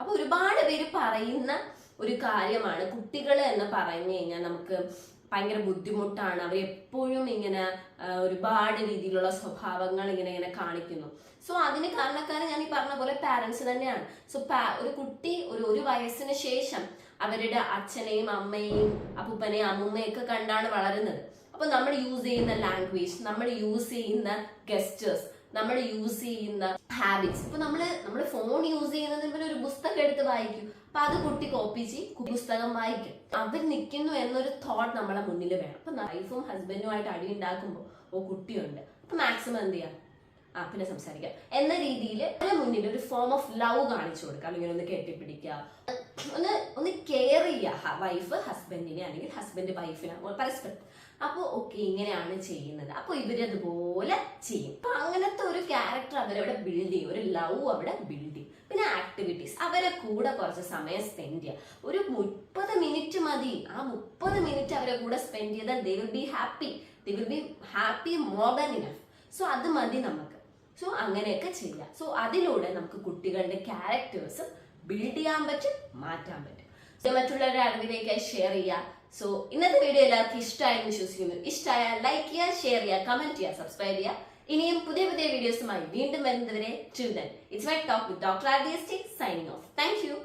അപ്പൊ ഒരുപാട് പേര് പറയുന്ന ഒരു കാര്യമാണ് കുട്ടികൾ എന്ന് പറഞ്ഞു കഴിഞ്ഞാൽ നമുക്ക് ഭയങ്കര ബുദ്ധിമുട്ടാണ്, അവർ എപ്പോഴും ഇങ്ങനെ ഒരുപാട് രീതിയിലുള്ള സ്വഭാവങ്ങൾ ഇങ്ങനെ കാണിക്കുന്നു. സോ അതിന് കാരണക്കാരൻ ഞാൻ ഈ പറഞ്ഞ പോലെ പാരന്റ്സ് തന്നെയാണ്. സോ ഒരു കുട്ടി ഒരു വയസ്സിന് ശേഷം അവരുടെ അച്ഛനെയും അമ്മയെയും അപ്പൂപ്പനെയും അമ്മൂമ്മയും ഒക്കെ കണ്ടാണ് വളരുന്നത്. അപ്പൊ നമ്മൾ യൂസ് ചെയ്യുന്ന ലാംഗ്വേജ്, നമ്മൾ യൂസ് ചെയ്യുന്ന ഗസ്റ്റേഴ്സ്, നമ്മൾ യൂസ് ചെയ്യുന്ന ഹാബിറ്റ്സ്, ഇപ്പൊ നമ്മള് ഫോൺ യൂസ് ചെയ്യുന്നതിന് പിന്നെ ഒരു പുസ്തകം എടുത്ത് വായിക്കും, അപ്പൊ അത് കുട്ടി കോപ്പി ചെയ്യും, പുസ്തകം വായിക്കും. അവർ നിൽക്കുന്നു എന്നൊരു തോട്ട് നമ്മളെ മുന്നിൽ വേണം. അപ്പൊ വൈഫും ഹസ്ബൻഡുമായിട്ട് അടി ഉണ്ടാക്കുമ്പോൾ കുട്ടിയുണ്ട്, അപ്പൊ മാക്സിമം എന്ത് ചെയ്യാം, പിന്നെ സംസാരിക്കാം എന്ന രീതിയിൽ മുന്നിൽ ഒരു ഫോം ഓഫ് ലവ് കാണിച്ചു കൊടുക്കുക, അല്ലെങ്കിൽ ഒന്ന് കെട്ടിപ്പിടിക്കുക, ഒന്ന് കെയർ ചെയ്യുക വൈഫ് ഹസ്ബൻഡിനെ അല്ലെങ്കിൽ ഹസ്ബൻഡ് വൈഫിനെ പരസ്പരം. അപ്പൊ ഇങ്ങനെയാണ് ചെയ്യുന്നത്, അപ്പൊ ഇവരതുപോലെ ചെയ്യും. അപ്പൊ അങ്ങനത്തെ ഒരു ക്യാരക്ടർ അവരവിടെ ബിൽഡ് ചെയ്യും, ഒരു ലവ് അവിടെ ബിൽഡ് ചെയ്യും. പിന്നെ ആക്ടിവിറ്റീസ്, അവരെ കൂടെ കുറച്ച് സമയം സ്പെൻഡ് ചെയ്യുക. ഒരു 30 മിനിറ്റ് മതി. ആ 30 മിനിറ്റ് അവരെ കൂടെ സ്പെൻഡ് ചെയ്താൽ they will be happy more than enough. So അത് മതി നമുക്ക്. സോ അങ്ങനെയൊക്കെ ചെയ്യാം. സോ അതിലൂടെ നമുക്ക് കുട്ടികളുടെ ക്യാരക്ടേഴ്സ് ബിൽഡ് ചെയ്യാൻ പറ്റും, മാറ്റാൻ പറ്റും. സോ മറ്റുള്ളവരുടെ അറിവിലേക്ക് ഷെയർ ചെയ്യുക. സോ ഇന്നത്തെ വീഡിയോ എല്ലാവർക്കും ഇഷ്ടമായെന്ന് വിശ്വസിക്കുന്നു. ഇഷ്ടമായാൽ ലൈക്ക് ചെയ്യുക, ഷെയർ ചെയ്യുക, കമന്റ് ചെയ്യുക, സബ്സ്ക്രൈബ് ചെയ്യുക. ഇനിയും പുതിയ വീഡിയോസുമായി വീണ്ടും വരുന്നതുവരെ till then, it's my talk with Dr. RDST signing off. Thank you.